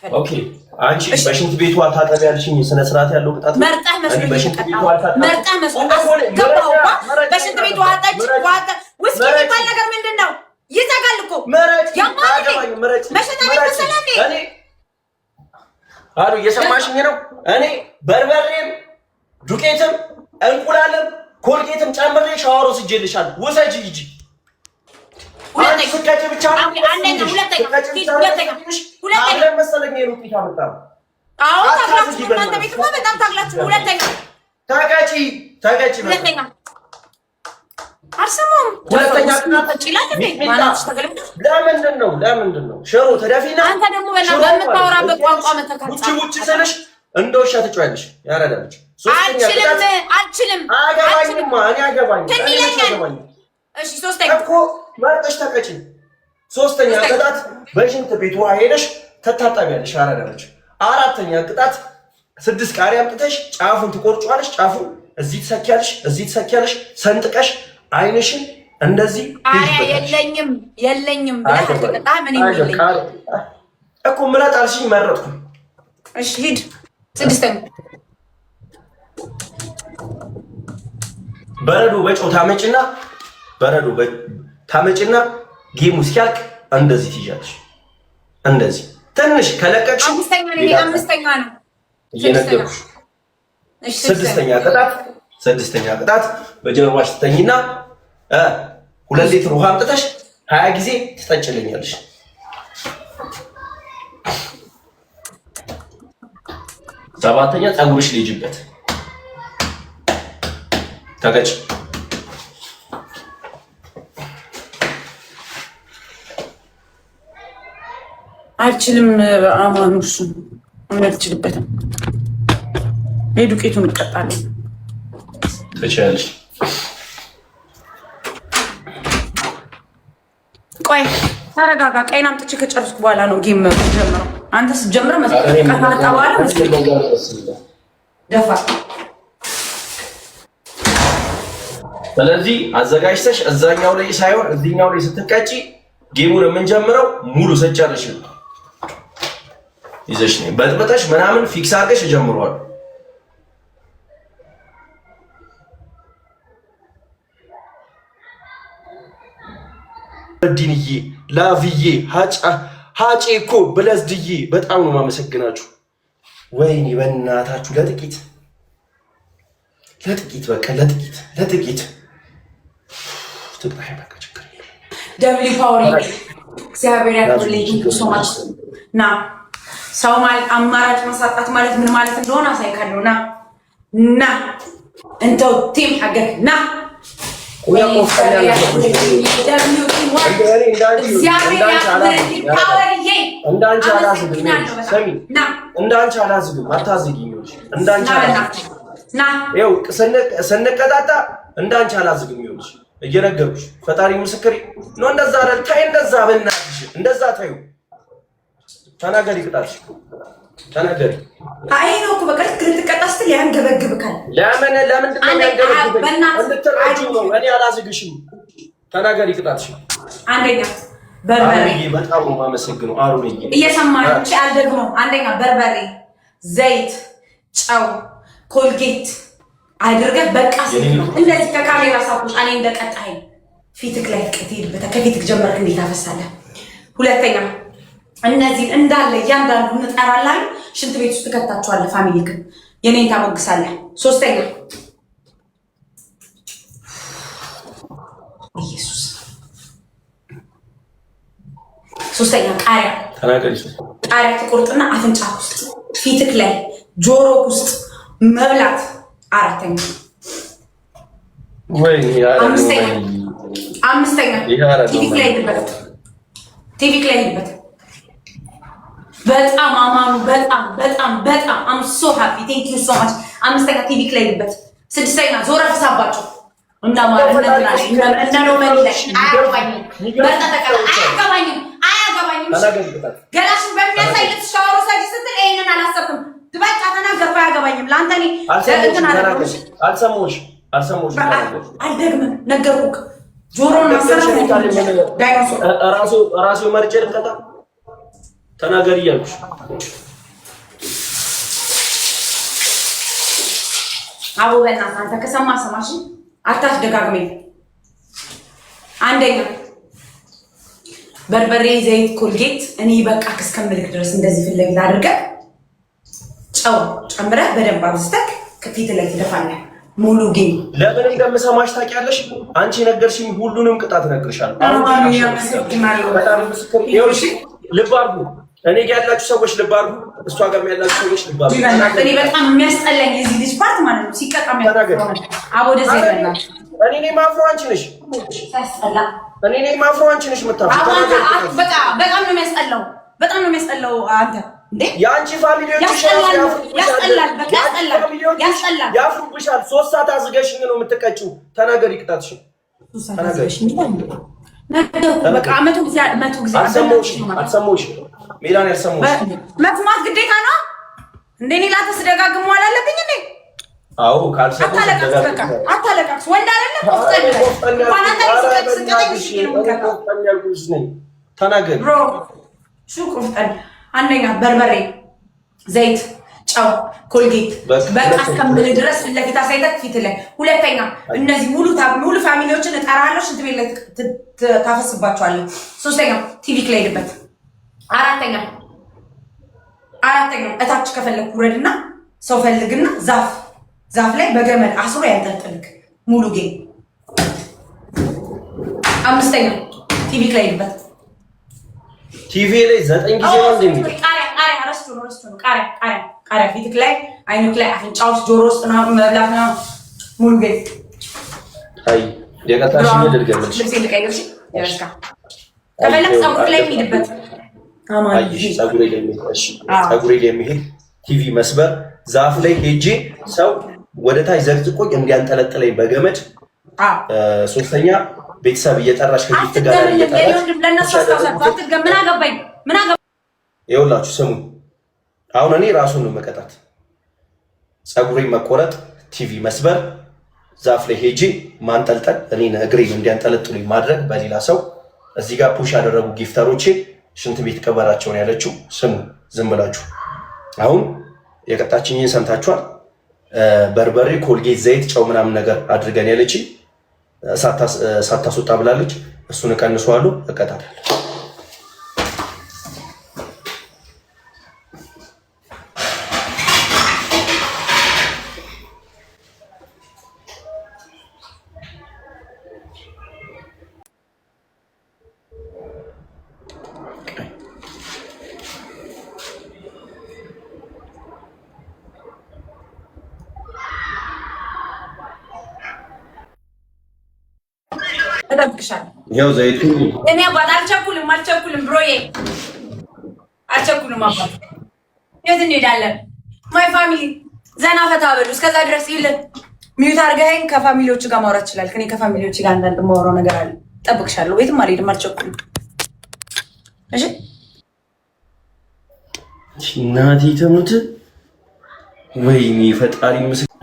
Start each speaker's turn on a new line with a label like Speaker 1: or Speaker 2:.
Speaker 1: ኦኬ አንቺ በሽንት ቤቱ ታጠቢያለሽኝ ስነ ስርዓት ያለው ቅጣት
Speaker 2: መርጣህ መስሎኝ
Speaker 1: በሽንት ቤቱ
Speaker 2: መርጣህ መስሎኝ ገባው በሽንት ቤቱ ዋጣች ዋጣ ውስኪ የሚባል ነገር ምንድነው ይዘጋል እኮ መሸታ ቤት መሰለህ
Speaker 1: እኔ አሉ እየሰማሽኝ ነው እኔ በርበሬም ዱቄትም እንቁላልም ኮልጌትም ጨምሬ ሻወር ወስጄልሻለሁ ወሰጂ ሂጂ ሁለተኛ መሰለኝ የሩቂት አመጣ
Speaker 2: አዎ ታግላችሁ እናንተ ቤት እኮ በጣም ታግላችሁ ሁለተኛ ታጋጪ ሁለተኛ አርሰማም ሁለተኛ ለምንድን ነው ሽሮ ተዳፊና አንተ ደግሞ በምታወራበት ቋንቋ መተካካ ውጪ ስልሽ እንደ ውሻ ትጮያለሽ ያረዳልሽ አልችልም እሺ ሶስተኛ
Speaker 1: እኮ መርጠሽ ተቀጪ ሶስተኛ ቅጣት በሽንት ቤት ውሃ ሄደሽ ተታጠቢያለሽ አረዳልሽ አራተኛ ቅጣት 6 ቃሪያ አምጥተሽ ጫፉን ትቆርጫለሽ ጫፉን እዚህ ትሰኪያለሽ ሰንጥቀሽ አይንሽን እንደዚህ
Speaker 2: ቃሪያ የለኝም ብለህ ተቀጣ ምን ይልኝ
Speaker 1: እኮ ምረጥ አልሽኝ መረጥኩ
Speaker 2: እሺ ሂድ ስድስተኛ
Speaker 1: በረዶ በጨው ታመጪና ጌሙ ሲያልቅ እንደዚህ ትይዣለሽ እንደዚህ ትንሽ ከለቀቅሽ
Speaker 2: አምስተኛ ነው
Speaker 1: እየነገርኩሽ ስድስተኛ ቅጣት በጀርባሽ ትተኝና 2 ሊትር ውሃ አምጥተሽ 20 ጊዜ ትጠጭልኛለሽ ሰባተኛ ፀጉርሽ ልጅበት ተቀጭ
Speaker 2: አልችልም አማኑሽ አልችልበትም ዱቄቱን እንቀጣለን
Speaker 1: ትችያለሽ
Speaker 2: ቆይ ተረጋጋ ቀይን አምጥቼ ከጨረስኩ በኋላ ነው ጌም ጀምረው አንተ ስትጀምር ደፋ
Speaker 1: ስለዚህ አዘጋጅተሽ እዛኛው ላይ ሳይሆን እዚህኛው ላይ ስትቀጪ ጌሙን የምንጀምረው ሙሉ ሰጫለሽ ይዘሽ ነው በጥበጣሽ ምናምን ፊክስ አድርገሽ ጀምሯል ዲንዬ ላቪዬ ሃጬ እኮ ብለዝድዬ በጣም ነው ማመሰግናችሁ ወይኔ በእናታችሁ ለጥቂት በቃ ለጥቂት ትጥራይ በቃ ችግር
Speaker 2: ደብሊ ፓወር እግዚአብሔር ያክብርልኝ ሶማች ና ሰው ማለት አማራጭ ማሳጣት ማለት ምን ማለት እንደሆነ አሳይካለሁ ና እንተው ቲም ሀገር ና
Speaker 1: እንዳንቺ አላዝግም አታዝጊኝ ስንቀጣጣ እንዳንቺ አላዝግም ይኸውልሽ እየነገርኩሽ ፈጣሪ ምስክሬ ነው እንደዛ አይደል ታይ እንደዛ በእናትሽ እንደዛ ታዩ ተናገሪ ቅጣትሽ ተናገሪ
Speaker 2: አይ ነው እኮ በቃ ትቀጣ ስትል ያንገበግብካል
Speaker 1: ለምን እኔ አላዝግሽም ተናገሪ ቅጣትሽ
Speaker 2: አንደኛ በርበሬ
Speaker 1: በጣም ነው የማመሰግነው አሩንዬ
Speaker 2: እየሰማኝ አልደግሞም አንደኛ በርበሬ ዘይት ጨው ኮልጌት አድርገህ በቃ እንደዚህ ከካሜራ ሳቁሽ እኔ እንደቀጣኝ ፊትክ ላይ ትሄድበታ ከፊትክ ጀመርክ እንዴት አፈሳለህ ሁለተኛ እነዚህ እንዳለ እያንዳንዱ እንጠራለን ሽንት ቤት ውስጥ ተከታቸዋለህ ፋሚሊክ የኔን ታሞግሳለህ ሶስተኛ ኢየሱስ ቃሪያ ቃሪያ ትቆርጥና አፍንጫ ውስጥ ፊትክ ላይ ጆሮ ውስጥ መብላት አራተኛ አምስተኛ ቲቪክ ላይ ሄድበት በጣም አማኑ በጣም I'm so happy thank you so much አምስተኛ ቲቪክ ላይ ሄድበት ስድስተኛ ዞራ ፍሳባቸው አያገባኝም ገላሽን በሚያሳይት ሻወር ሳጅ ስትል ይሄንን አላሰብኩም በቃ ተናገርኩ አያገባኝም ለአንተ እኔ አልደግምም ነገርኩህ ጆሮን ማሰራት
Speaker 1: ራሱ መርጬ ልቀጣ ተናገሪ እያልኩሽ
Speaker 2: አቦ በእናትህ አንተ ከሰማ ሰማሽ አታስደጋግመኝ። አንደኛ በርበሬ፣ ዘይት፣ ኮልጌት እኔ በቃ እስከምልክ ድረስ እንደዚህ ፊት ለፊት አድርገህ ጨው ጨምረህ በደንብ አብዝተህ ከፊት ላይ ትደፋለህ። ሙሉ ጌም
Speaker 1: ለምን እንደምሰማሽ ታውቂያለሽ? አንቺ ነገርሽኝ፣ ሁሉንም ቅጣት እነግርሻለሁ። በጣም ምስክር ይኸውልሽ፣ ልብ አድርጉ። እኔ ጋር ያላችሁ ሰዎች ልብ አድርጉ፣ እሷ ጋር ያላችሁ ሰዎች ልብ አድርጉ።
Speaker 2: እኔ በጣም የሚያስጠላኝ የዚህ ልጅ ፓርት ማለት ነው ሲቀጣም አቦ ደስ ይላል።
Speaker 1: እኔ ነኝ ማፍሮ አንቺ ነሽ።
Speaker 2: ያስጠላ።
Speaker 1: እኔ ነኝ ማፍሮ አንቺ ነሽ የምታፍሩ።
Speaker 2: በጣም ነው የሚያስጠላው፣ በጣም ነው የሚያስጠላው። አንተ እንዴ
Speaker 1: የአንቺ ፋሚሊዎች
Speaker 2: ያስጠላል፣ በቃ ያስጠላል።
Speaker 1: ያፍሩብሻል። 3 ሰዓት አዝገሽኝ ነው የምትቀጪው። ተናገሪ ቅጣትሽን።
Speaker 2: በቃ መቶ ጊዜ
Speaker 1: አልሰማሁሽም። ሜላን ያልሰማሁሽ
Speaker 2: መስማት ግዴታ ነው እንዴ? እኔ ላተስ ደጋግሞ አላለብኝ እንዴ?
Speaker 1: አዎ ካልሰማሁሽ
Speaker 2: አታለቃቅስ። ወንድ አይደለም
Speaker 1: ተናገሪ።
Speaker 2: አንደኛ በርበሬ፣ ዘይት፣ ጨው፣ ኮልጌት በቃ እስከምልህ ድረስ ፊት ለፊት አሳይተህ ፊት ላይ። ሁለተኛ እነዚህ ሙሉ ፋሚሊዎችን እጠራለሁ፣ ሽንት ቤት ላይ ታፈስባቸዋለህ። ሶስተኛ ቲቪ ላይ ሄድበት። አራተኛ እታች ከፈለግ ውረድና ሰው ፈልግና ዛፍ ላይ በገመድ አስሮ ያንጠልጥልክ ሙሉ ጌም። አምስተኛ ቲቪ ላይ ሄድበት።
Speaker 1: ቲቪ ላይ 9 ጊዜ ነው እንደሚል
Speaker 2: ቃሪያ ረስቶ ነው። ቃሪያ ፊትክ ላይ፣ አይንክ ላይ፣ አፍንጫ ውስጥ፣ ጆሮ ውስጥ ነው መብላት ነው ሙሉ ጌም።
Speaker 1: አይ የቀጣሽ ይደርገልሽ
Speaker 2: ልብስ ልቀይርሽ ያስካ ከፈለክ ፀጉር ላይ የሚሄድበት
Speaker 1: አይሽ ፀጉሬ ላይ የሚሄድ ፀጉሬ ላይ የሚሄድ ቲቪ መስበር፣ ዛፍ ላይ ሄጄ ሰው ወደ ታች ዘግዝቆ እንዲያንጠለጥለኝ በገመድ። ሶስተኛ ቤተሰብ እየጠራሽ ከፊት ጋር ይኸውላችሁ ስሙ። አሁን እኔ ራሱን ነው መቀጣት። ፀጉሬን መቆረጥ፣ ቲቪ መስበር፣ ዛፍ ላይ ሄጄ ማንጠልጠል፣ እኔን እግሬን እንዲያንጠለጥሉኝ ማድረግ በሌላ ሰው። እዚህ ጋር ፑሽ ያደረጉ ጊፍተሮቼ ሽንት ቤት ቀበራቸውን ያለችው ስሙ። ዝም ብላችሁ አሁን የቀጣችኝን ሰምታችኋል። በርበሬ፣ ኮልጌት፣ ዘይት፣ ጨው ምናምን ነገር አድርገን ያለች ሳታስወጣ ብላለች። እሱን እቀንሰዋለሁ፣ እቀጣታለሁ።
Speaker 2: እጠብቅሻለሁ።
Speaker 1: ይኸው ዘይቱ
Speaker 2: እኔ አባት አልቸኩልም ብሮዬ አልቸኩልም። አባት የት እንሄዳለን? ማይ ፋሚሊ ዘና ፈታ በሉ። እስከዛ ድረስ ይልን ሚዩት አድርገኸኝ ከፋሚሊዎች ጋር ማውራት ይችላል። ከኔ ከፋሚሊዎች ጋር አንዳንድ ማውራው ነገር አለ። እጠብቅሻለሁ። የትም አልሄድም፣ አልቸኩልም። እሺ
Speaker 1: እናቴ ትሙት። ወይኔ ፈጣሪ ምስክር